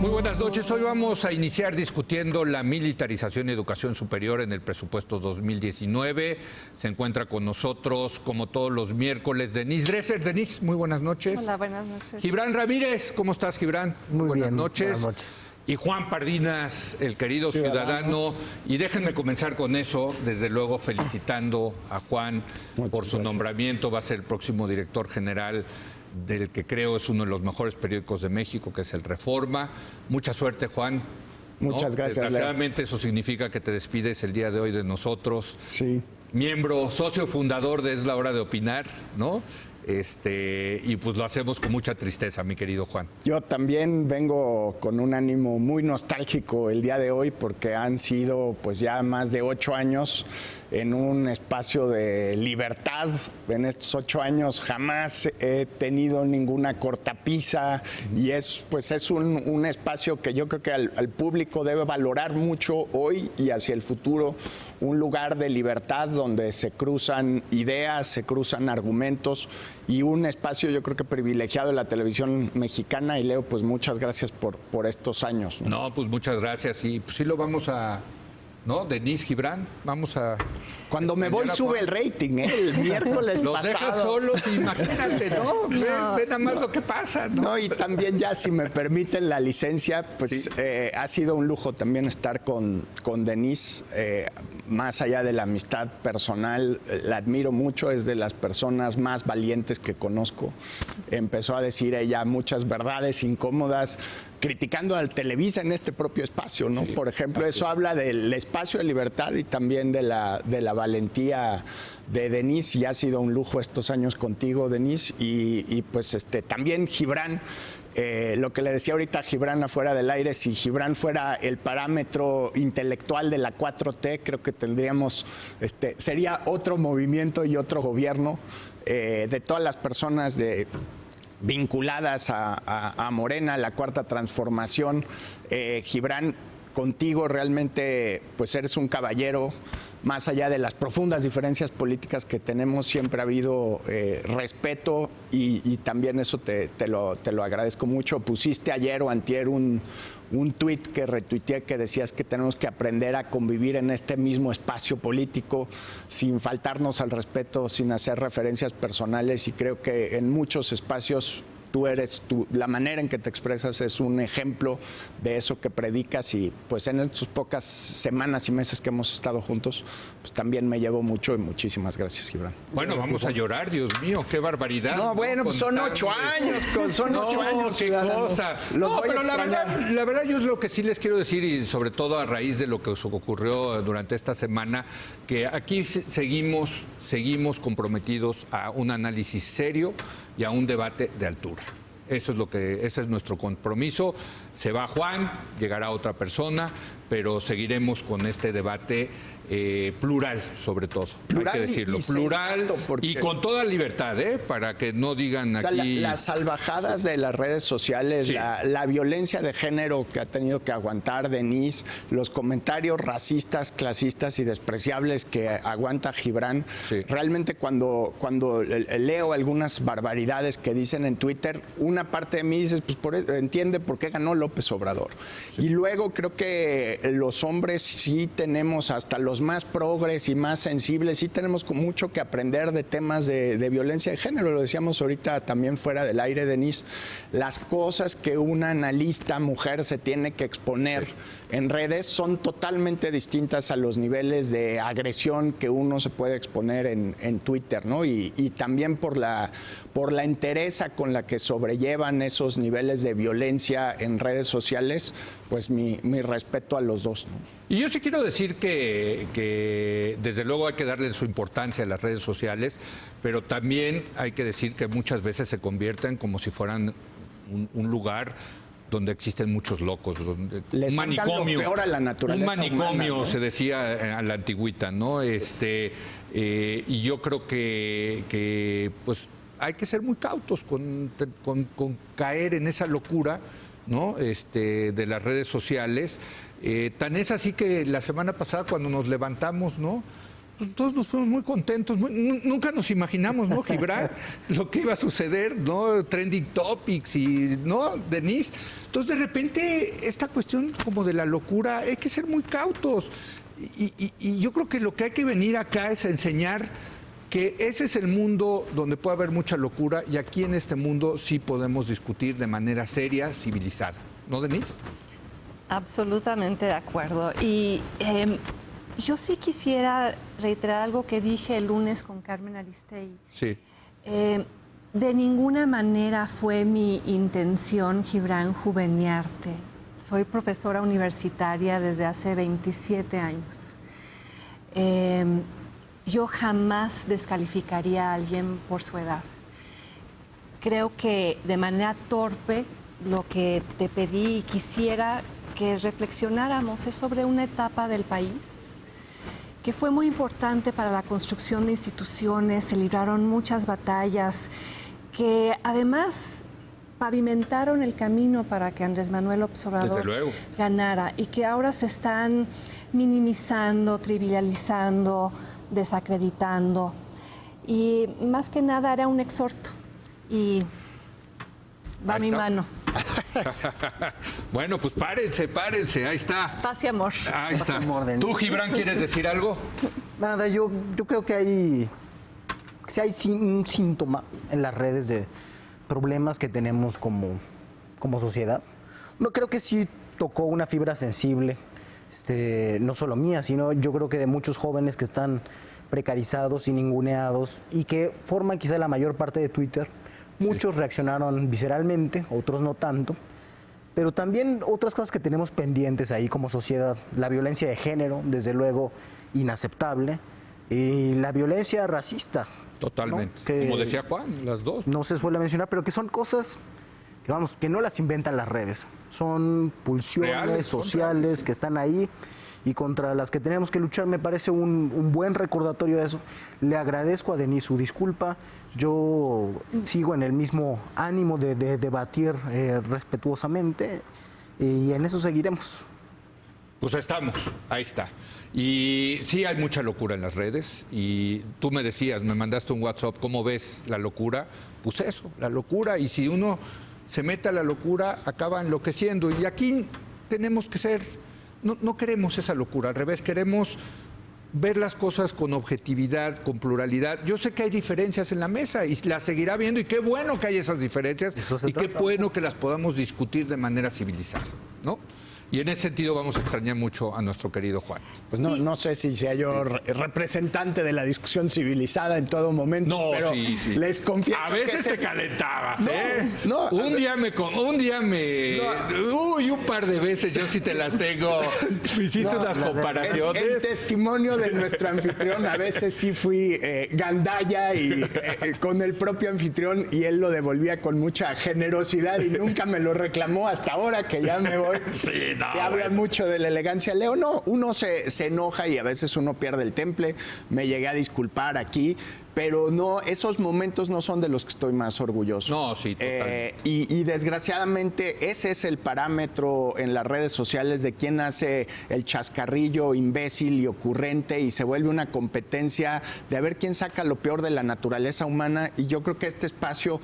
Buenas noches. Hoy vamos a iniciar discutiendo la militarización y educación superior en el presupuesto 2019. Se encuentra con nosotros, como todos los miércoles, Denise Dresser. Denise, muy buenas noches. Hola, buenas noches. Gibran Ramírez, ¿cómo estás, Gibran? Muy buenas bien, noches. buenas noches. Y Juan Pardinas, el querido ciudadano. Y déjenme comenzar con eso, desde luego felicitando a Juan por su nombramiento. Va a ser el próximo director general del que creo es uno de los mejores periódicos de México, que es el Reforma. Mucha suerte, Juan. Muchas gracias, Desgraciadamente, eso significa que te despides el día de hoy de nosotros. Sí. Miembro, socio fundador de Es la Hora de Opinar, ¿no? Y pues lo hacemos con mucha tristeza, mi querido Juan. Yo también vengo con un ánimo muy nostálgico el día de hoy porque han sido pues ya más de 8 años en un espacio de libertad. En estos 8 años jamás he tenido ninguna cortapisa y es un espacio que yo creo que al público debe valorar mucho hoy y hacia el futuro. Un lugar de libertad donde se cruzan ideas, se cruzan argumentos y un espacio yo creo que privilegiado de la televisión mexicana. Y Leo, pues muchas gracias por estos años. No, pues muchas gracias y pues sí lo vamos a... ¿No? Denise, Gibran, vamos a... Cuando me voy sube el rating, ¿eh? El miércoles los pasado. Los dejas solos, imagínate, ¿no? Ve nada más lo que pasa, ¿no? No, y también ya, si me permiten la licencia, pues sí. Ha sido un lujo también estar con Denise, más allá de la amistad personal, la admiro mucho, es de las personas más valientes que conozco. Empezó a decir ella muchas verdades incómodas, criticando al Televisa en este propio espacio, ¿no? Sí, por ejemplo, eso habla del espacio de libertad y también de la valentía de Denise, y ha sido un lujo estos años contigo, Denise, y pues también Gibran. Lo que le decía ahorita a Gibran afuera del aire, si Gibran fuera el parámetro intelectual de la 4T, creo que tendríamos, sería otro movimiento y otro gobierno de todas las personas vinculadas a Morena, la Cuarta Transformación. Gibran, contigo realmente pues eres un caballero. Más allá de las profundas diferencias políticas que tenemos, siempre ha habido respeto y también eso te lo agradezco mucho. Pusiste ayer o antier un tuit que retuiteé que decías que tenemos que aprender a convivir en este mismo espacio político sin faltarnos al respeto, sin hacer referencias personales, y creo que en muchos espacios la manera en que te expresas es un ejemplo de eso que predicas, y pues en estas pocas semanas y meses que hemos estado juntos, pues también me llevo mucho, y muchísimas gracias, Gibran. Bueno, vamos a llorar, Dios mío, qué barbaridad. No, bueno, pues son 8 años, son 8 años. Qué cosa. No, pero la verdad yo es lo que sí les quiero decir, y sobre todo a raíz de lo que ocurrió durante esta semana, que aquí seguimos comprometidos a un análisis serio y a un debate de altura. Ese es nuestro compromiso. Se va Juan, llegará otra persona, pero seguiremos con este debate plural, sobre todo, hay que decirlo, plural y con toda libertad, para que no digan aquí... Las salvajadas de las redes sociales, sí. la violencia de género que ha tenido que aguantar Denise, los comentarios racistas, clasistas y despreciables que aguanta Gibran, sí. Realmente cuando leo algunas barbaridades que dicen en Twitter, una parte de mí dice, pues entiende por qué ganó López Obrador. Sí. Y luego creo que los hombres sí tenemos, hasta los más progres y más sensibles, sí tenemos mucho que aprender de temas de violencia de género. Lo decíamos ahorita también fuera del aire, Denise, las cosas que una analista mujer se tiene que exponer en redes son totalmente distintas a los niveles de agresión que uno se puede exponer en Twitter, ¿no? Y también por la entereza con la que sobrellevan esos niveles de violencia en redes sociales, pues mi respeto a los dos, ¿no? Y yo sí quiero decir que desde luego hay que darle su importancia a las redes sociales, pero también hay que decir que muchas veces se convierten como si fueran un lugar donde existen muchos locos, donde un manicomio, peor a la naturaleza, un manicomio humana, ¿no? Se decía a la antigüita, ¿no? Y yo creo que pues hay que ser muy cautos con caer en esa locura, ¿no? De las redes sociales. Tan es así que la semana pasada, cuando nos levantamos, ¿no? pues todos nos fuimos muy contentos. Nunca nos imaginamos, ¿no, Gibran? Lo que iba a suceder, ¿no? Trending topics y, ¿no? Denise. Entonces, de repente, esta cuestión como de la locura, hay que ser muy cautos. Y yo creo que lo que hay que venir acá es a enseñar que ese es el mundo donde puede haber mucha locura y aquí en este mundo sí podemos discutir de manera seria, civilizada. ¿No, Denise? Absolutamente de acuerdo. Y yo sí quisiera reiterar algo que dije el lunes con Carmen Aristegui. Sí. De ninguna manera fue mi intención, Gibran, juvenearte. Soy profesora universitaria desde hace 27 años. Yo jamás descalificaría a alguien por su edad. Creo que de manera torpe lo que te pedí y quisiera que reflexionáramos es sobre una etapa del país que fue muy importante para la construcción de instituciones, se libraron muchas batallas, que además pavimentaron el camino para que Andrés Manuel López Obrador ganara y que ahora se están minimizando, trivializando, desacreditando. Y más que nada era un exhorto y va mi mano. Bueno, pues párense, ahí está. Paz y amor. Ahí está. ¿Tú, Gibran, quieres decir algo? Nada, yo creo que hay un síntoma en las redes de problemas que tenemos como sociedad. No creo que sí tocó una fibra sensible, no solo mía, sino yo creo que de muchos jóvenes que están precarizados y ninguneados y que forman quizá la mayor parte de Twitter. Muchos reaccionaron visceralmente, otros no tanto, pero también otras cosas que tenemos pendientes ahí como sociedad. La violencia de género, desde luego, inaceptable, y la violencia racista. Totalmente. ¿no? Que como decía Juan, las dos. No se suele mencionar, pero que son cosas que no las inventan las redes. Son pulsiones reales, sociales sí. Que están ahí y contra las que tenemos que luchar. Me parece un buen recordatorio de eso. Le agradezco a Denise su disculpa. Yo sigo en el mismo ánimo de debatir respetuosamente y en eso seguiremos. Pues estamos, ahí está. Y sí hay mucha locura en las redes y tú me decías, me mandaste un WhatsApp, ¿cómo ves la locura? Pues eso, la locura, y si uno se mete a la locura acaba enloqueciendo y aquí tenemos que ser... No queremos esa locura, al revés, queremos ver las cosas con objetividad, con pluralidad. Yo sé que hay diferencias en la mesa y las seguirá viendo y qué bueno que hay esas diferencias y qué bueno que las podamos discutir de manera civilizada, ¿no? Y en ese sentido vamos a extrañar mucho a nuestro querido Juan. Pues no sé si sea yo representante de la discusión civilizada en todo momento, no, pero sí. les confieso a veces que te calentabas, No, un día un par de veces yo sí te las tengo. Hiciste unas comparaciones. En testimonio de nuestro anfitrión, a veces sí fui gandalla y con el propio anfitrión y él lo devolvía con mucha generosidad y nunca me lo reclamó hasta ahora que ya me voy. Sí, que habla mucho de la elegancia. Leo, no, uno se enoja y a veces uno pierde el temple. Me llegué a disculpar aquí, pero no, esos momentos no son de los que estoy más orgulloso. No, sí, totalmente. Y desgraciadamente ese es el parámetro en las redes sociales de quién hace el chascarrillo imbécil y ocurrente y se vuelve una competencia de a ver quién saca lo peor de la naturaleza humana, y yo creo que este espacio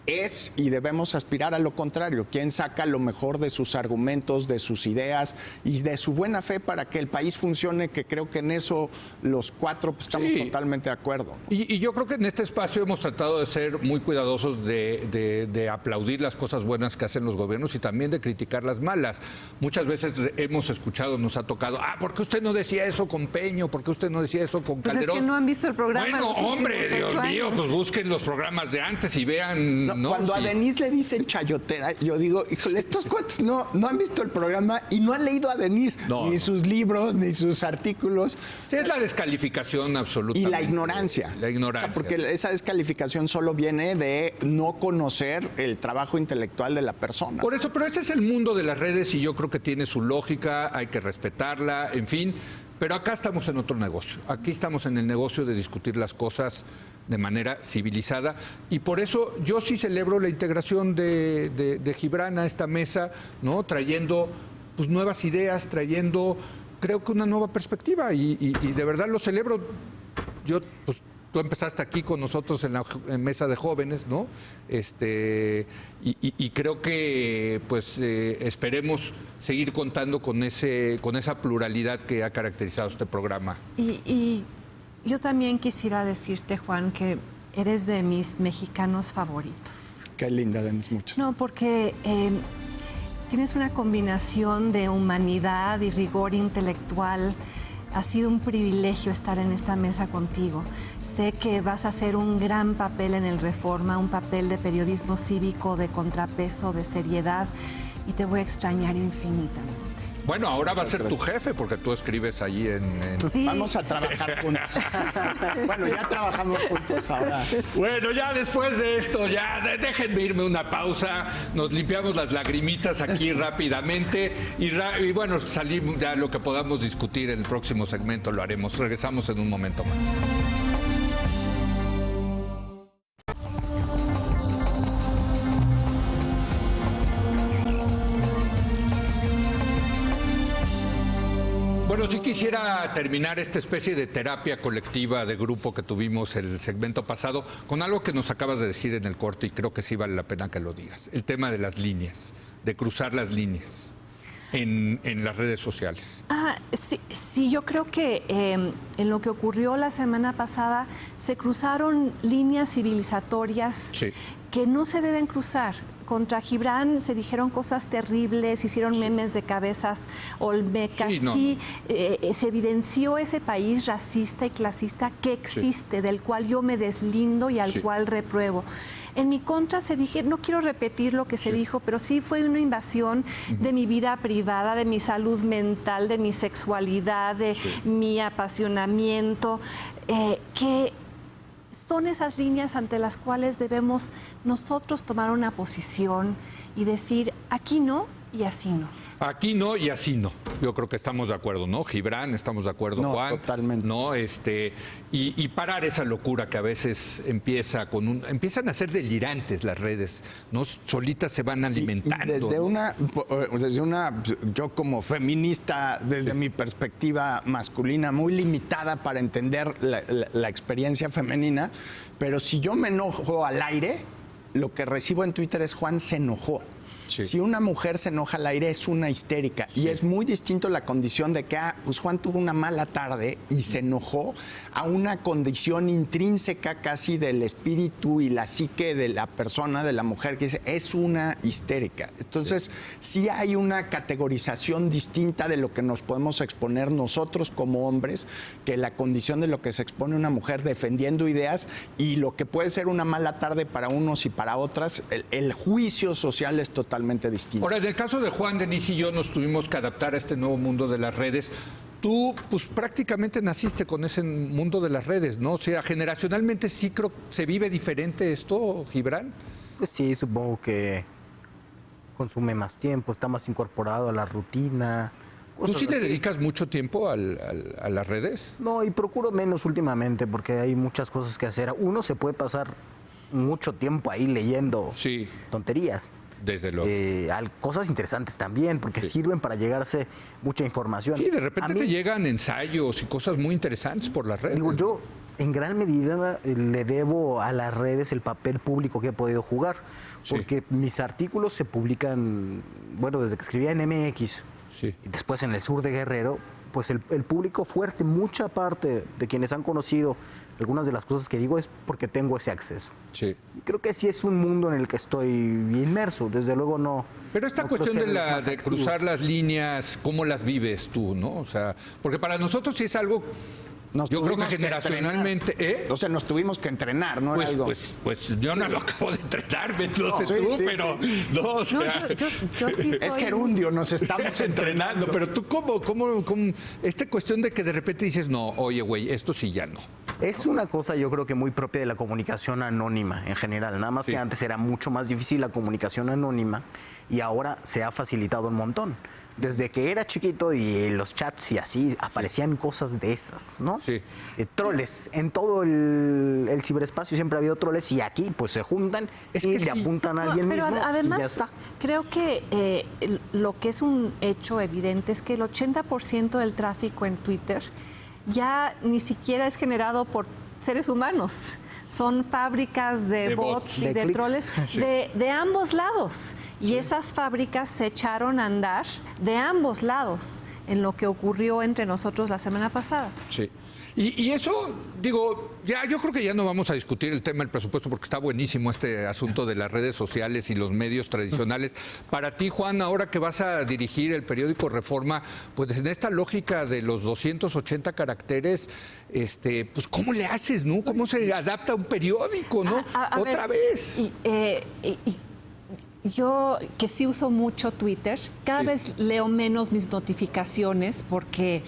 es y debemos aspirar a lo contrario, quien saca lo mejor de sus argumentos, de sus ideas y de su buena fe para que el país funcione, que creo que en eso los cuatro pues, estamos totalmente de acuerdo. Y yo creo que en este espacio hemos tratado de ser muy cuidadosos de aplaudir las cosas buenas que hacen los gobiernos y también de criticar las malas. Muchas veces hemos escuchado, nos ha tocado, ¿por qué usted no decía eso con Peño? ¿Por qué usted no decía eso con Calderón? Es que no han visto el programa. Bueno, hombre, Dios mío, pues busquen los programas de antes y vean... No, cuando a Denise le dicen chayotera, yo digo, híjole, estos cuates no han visto el programa y no han leído a Denise, ni sus libros, ni sus artículos. Sí, es la descalificación absoluta. Y la ignorancia. La ignorancia. O sea, porque esa descalificación solo viene de no conocer el trabajo intelectual de la persona. Por eso, pero ese es el mundo de las redes y yo creo que tiene su lógica, hay que respetarla, en fin. Pero acá estamos en otro negocio. Aquí estamos en el negocio de discutir las cosas de manera civilizada y por eso yo sí celebro la integración de Gibran a esta mesa, ¿no? Trayendo pues nuevas ideas, trayendo creo que una nueva perspectiva y de verdad lo celebro. pues, tú empezaste aquí con nosotros en Mesa de Jóvenes, ¿no? Y creo que pues esperemos seguir contando con esa pluralidad que ha caracterizado este programa. Y yo también quisiera decirte, Juan, que eres de mis mexicanos favoritos. Qué linda, Denise, muchas. No, porque tienes una combinación de humanidad y rigor intelectual. Ha sido un privilegio estar en esta mesa contigo. Sé que vas a hacer un gran papel en el Reforma, un papel de periodismo cívico, de contrapeso, de seriedad, y te voy a extrañar infinitamente. Bueno, ahora va a ser tu jefe, porque tú escribes allí en... Sí. Vamos a trabajar juntos. Bueno, ya trabajamos juntos ahora. Bueno, ya después de esto, ya déjenme irme una pausa, nos limpiamos las lagrimitas aquí rápidamente y bueno, salimos ya lo que podamos discutir en el próximo segmento, lo haremos. Regresamos en un momento más. Bueno, sí quisiera terminar esta especie de terapia colectiva de grupo que tuvimos el segmento pasado con algo que nos acabas de decir en el corte y creo que sí vale la pena que lo digas. El tema de las líneas, de cruzar las líneas en las redes sociales. Sí, yo creo que en lo que ocurrió la semana pasada se cruzaron líneas civilizatorias que no se deben cruzar. Contra Gibran se dijeron cosas terribles, hicieron memes de cabezas olmecas. Se evidenció ese país racista y clasista que existe, del cual yo me deslindo y al cual repruebo. En mi contra se dije, no quiero repetir lo que se dijo, pero sí fue una invasión de mi vida privada, de mi salud mental, de mi sexualidad, de mi apasionamiento, que son esas líneas ante las cuales debemos nosotros tomar una posición y decir, aquí no y así no. Aquí no y así no. Yo creo que estamos de acuerdo, ¿no? Gibran, estamos de acuerdo, no, Juan. Totalmente. ¿No? Y parar esa locura que a veces empiezan a ser delirantes las redes, ¿no? Solitas se van alimentando. Y desde una, yo como feminista, desde mi perspectiva masculina, muy limitada para entender la experiencia femenina, pero si yo me enojo al aire, lo que recibo en Twitter es Juan se enojó. Sí. Si una mujer se enoja al aire es una histérica y es muy distinto la condición de que pues Juan tuvo una mala tarde y se enojó a una condición intrínseca casi del espíritu y la psique de la persona, de la mujer, que dice es una histérica. Entonces sí hay una categorización distinta de lo que nos podemos exponer nosotros como hombres que la condición de lo que se expone una mujer defendiendo ideas y lo que puede ser una mala tarde para unos y para otras, el juicio social es totalmente distinto. Ahora, en el caso de Juan, Denise y yo nos tuvimos que adaptar a este nuevo mundo de las redes. Tú, pues prácticamente naciste con ese mundo de las redes, ¿no? O sea, generacionalmente sí creo que se vive diferente esto, Gibran. Pues sí, supongo que consume más tiempo, está más incorporado a la rutina. ¿Tú sí le dedicas mucho tiempo a las redes? No, y procuro menos últimamente porque hay muchas cosas que hacer. Uno se puede pasar mucho tiempo ahí leyendo tonterías. Desde luego. Cosas interesantes también, porque sirven para llegarse mucha información. Sí, de repente te llegan ensayos y cosas muy interesantes por las redes. Digo, yo en gran medida le debo a las redes el papel público que he podido jugar, porque mis artículos se publican, bueno, desde que escribía en MX, y después en el sur de Guerrero, pues el público fuerte, mucha parte de quienes han conocido algunas de las cosas que digo es porque tengo ese acceso. Sí. Y creo que sí es un mundo en el que estoy inmerso, desde luego no. Pero esta cuestión de cruzar las líneas, ¿cómo las vives tú, no? O sea, porque para nosotros sí es algo... Yo creo que generacionalmente... O sea, nos tuvimos que entrenar, ¿no? Pues yo no lo acabo de entrenarme, entonces pero... No, o sea, yo sí soy... Es gerundio, nos estamos entrenando. Pero tú, ¿cómo? Esta cuestión de que de repente dices, no, oye, güey, esto sí ya no. Es una cosa, yo creo que muy propia de la comunicación anónima en general. Nada más que antes era mucho más difícil la comunicación anónima y ahora se ha facilitado un montón. Desde que era chiquito y los chats y así aparecían cosas de esas, ¿no? Sí. Troles. En todo el ciberespacio siempre ha habido troles y aquí pues se juntan y le apuntan a alguien mismo además, y ya está. Creo que lo que es un hecho evidente es que el 80% del tráfico en Twitter ya ni siquiera es generado por seres humanos. Son fábricas de bots y de de clics. troles Sí. de ambos lados. Y esas fábricas se echaron a andar de ambos lados en lo que ocurrió entre nosotros la semana pasada. Sí. Y eso, digo, ya yo creo que ya no vamos a discutir el tema del presupuesto porque está buenísimo este asunto de las redes sociales y los medios tradicionales. Para ti, Juan, ahora que vas a dirigir el periódico Reforma, pues en esta lógica de los 280 caracteres, pues ¿cómo le haces, no? ¿Cómo se adapta un periódico, no? A Otra ver, vez. Yo, que sí uso mucho Twitter, cada Sí. vez leo menos mis notificaciones porque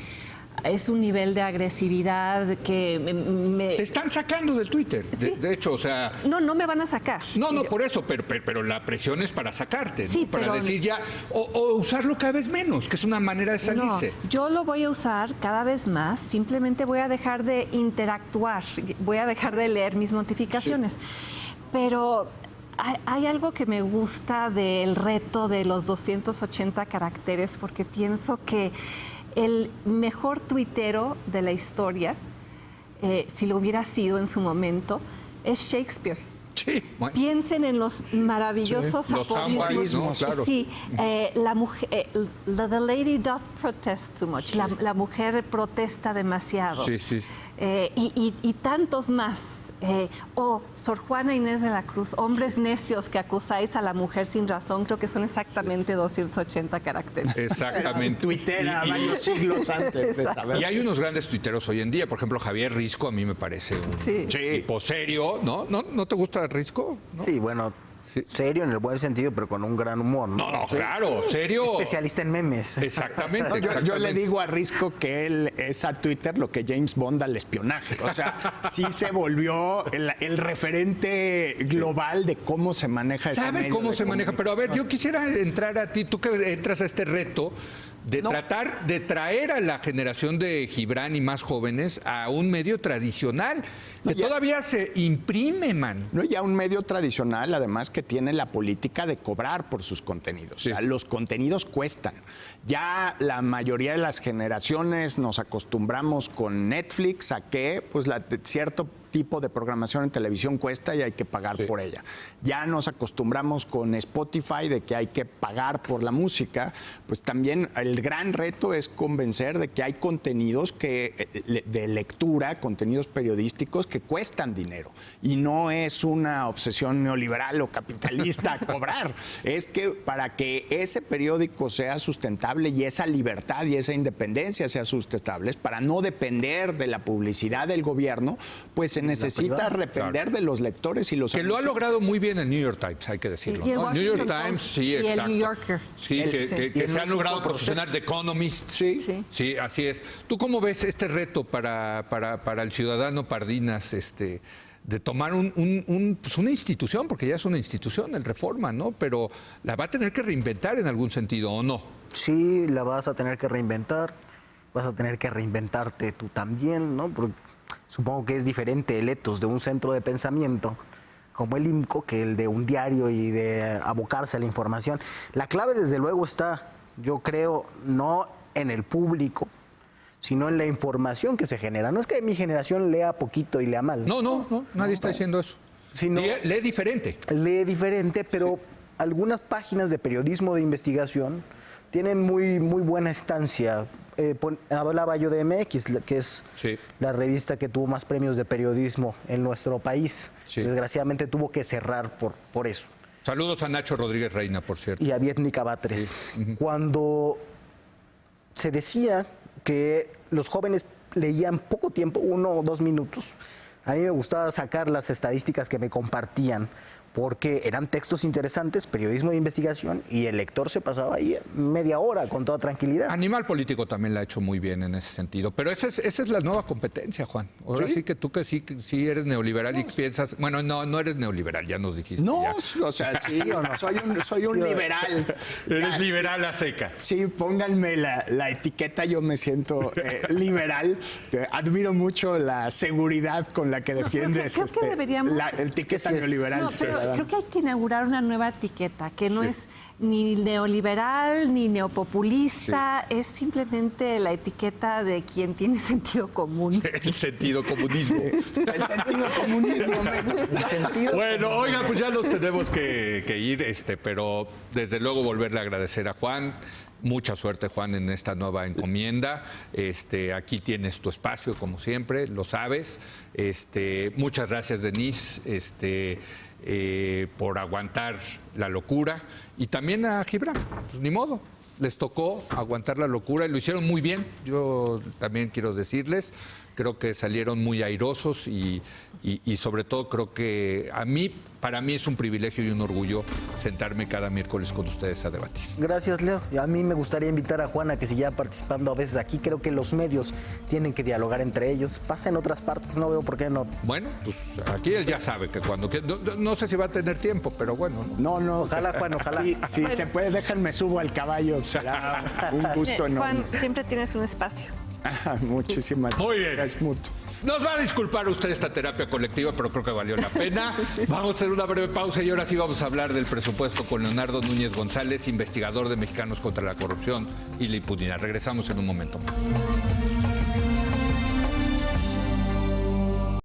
es un nivel de agresividad que Te están sacando del Twitter. Sí. De hecho, o sea... No me van a sacar. No, por eso, pero la presión es para sacarte, ¿no? Sí, Para pero- decir ya, o usarlo cada vez menos, que es una manera de salirse. No, yo lo voy a usar cada vez más, simplemente voy a dejar de interactuar, voy a dejar de leer mis notificaciones. Pero hay algo que me gusta del reto de los 280 caracteres, porque pienso que el mejor tuitero de la historia, si lo hubiera sido en su momento, es Shakespeare. Sí, bueno. Piensen en los maravillosos Los aforismos. soundbites, ¿no? Claro. Sí, la mujer, the lady doth protest too much. La mujer protesta demasiado. Sí, sí. Y tantos más. O Sor Juana Inés de la Cruz, hombres necios que acusáis a la mujer sin razón, creo que son exactamente 280 caracteres. Exactamente. Tuitera Y- varios siglos antes de saber. Y hay unos grandes tuiteros hoy en día. Por ejemplo, Javier Risco a mí me parece un Sí. tipo serio, ¿no? ¿No te gusta Risco? ¿No? Sí, bueno, Sí. serio en el buen sentido, pero con un gran humor, ¿no? No, claro, serio. Especialista en memes. Exactamente, Yo le exactamente. digo a Risco que él es a Twitter lo que James Bond al espionaje. O sea, sí se volvió el referente global de cómo se maneja ese Sabe medio cómo de se maneja, pero a ver, yo comunicación. quisiera entrar a ti, tú que entras a este reto de tratar de traer a la generación de Gibran y más jóvenes a un medio tradicional que ya- todavía se imprime, man. No, ya un medio tradicional, además, que tiene la política de cobrar por sus contenidos. Sí. O sea, los contenidos cuestan. Ya la mayoría de las generaciones nos acostumbramos con Netflix a que pues, cierto tipo de programación en televisión cuesta y hay que pagar Sí. por ella. Ya nos acostumbramos con Spotify de que hay que pagar por la música. Pues también el gran reto es convencer de que hay contenidos de lectura, contenidos periodísticos que cuestan dinero. Y no es una obsesión neoliberal o capitalista cobrar. Es que para que ese periódico sea sustentable y esa libertad y esa independencia sea sustentables, para no depender de la publicidad del gobierno, pues se necesita privada. depender de los lectores y los Que lo ha anunciantes. logrado muy bien el New York Times, hay que decirlo. Y el ¿no? New York Washington Times, Post sí, y el exacto. New Yorker. Sí, que y en se han México, logrado proceso. posicionar The Economist. Sí. Sí. Sí, así es. ¿Tú cómo ves este reto para el ciudadano Pardinas, de tomar pues una institución, porque ya es una institución, el Reforma, ¿no? Pero la va a tener que reinventar en algún sentido, ¿o no? Sí, la vas a tener que reinventar, vas a tener que reinventarte tú también, ¿no? Porque supongo que es diferente el etos de un centro de pensamiento como el IMCO que el de un diario y de abocarse a la información. La clave, desde luego, está, yo creo, no en el público, sino en la información que se genera. No es que mi generación lea poquito y lea mal. No, nadie está diciendo eso. Sino- Lee diferente. Lee diferente, pero algunas páginas de periodismo de investigación tienen muy buena estancia. Hablaba yo de MX, que es Sí. la revista que tuvo más premios de periodismo en nuestro país. Sí. Desgraciadamente tuvo que cerrar por eso. Saludos a Nacho Rodríguez Reina, por cierto. Y a Vietnica Batres. Cuando se decía que los jóvenes leían poco tiempo, 1 o 2 minutos, a mí me gustaba sacar las estadísticas que me compartían, porque eran textos interesantes, periodismo de investigación, y el lector se pasaba ahí media hora con toda tranquilidad. Animal Político también la ha hecho muy bien en ese sentido. Pero esa es la nueva competencia, Juan. Ahora sí que tú que sí eres neoliberal y piensas... Bueno, no eres neoliberal, ya nos dijiste. No, ya. o sea, sí, soy un liberal. Eres liberal a secas. Sí, pónganme la etiqueta, yo me siento liberal. Admiro mucho la seguridad con la que defiendes creo que deberíamos- la etiqueta Es que sí es- neoliberal. No, pero creo que hay que inaugurar una nueva etiqueta, que no Sí. es ni neoliberal, ni neopopulista, es simplemente la etiqueta de quien tiene sentido común. El sentido comunismo. El sentido comunismo me gusta. Bueno, oiga, pues ya nos tenemos que ir, pero desde luego volverle a agradecer a Juan. Mucha suerte, Juan, en esta nueva encomienda. Aquí tienes tu espacio, como siempre, lo sabes. Muchas gracias, Denise, por aguantar la locura. Y también a Gibran, pues ni modo. Les tocó aguantar la locura y lo hicieron muy bien. Yo también quiero decirles, creo que salieron muy airosos y sobre todo creo que para mí es un privilegio y un orgullo sentarme cada miércoles con ustedes a debatir. Gracias, Leo. Y a mí me gustaría invitar a Juan a que siga participando a veces aquí. Creo que los medios tienen que dialogar entre ellos. Pasa en otras partes, no veo por qué no. Bueno, pues aquí él ya sabe que cuando... No sé si va a tener tiempo, pero bueno. No. Ojalá, Juan, ojalá. Sí, se puede, déjenme subo al caballo. Será un gusto enorme. Juan, siempre tienes un espacio. Muchísimas gracias. Muy bien. Es mutuo. Nos va a disculpar usted esta terapia colectiva, pero creo que valió la pena. Vamos a hacer una breve pausa y ahora sí vamos a hablar del presupuesto con Leonardo Núñez González, investigador de Mexicanos contra la Corrupción y la Impunidad. Regresamos en un momento más.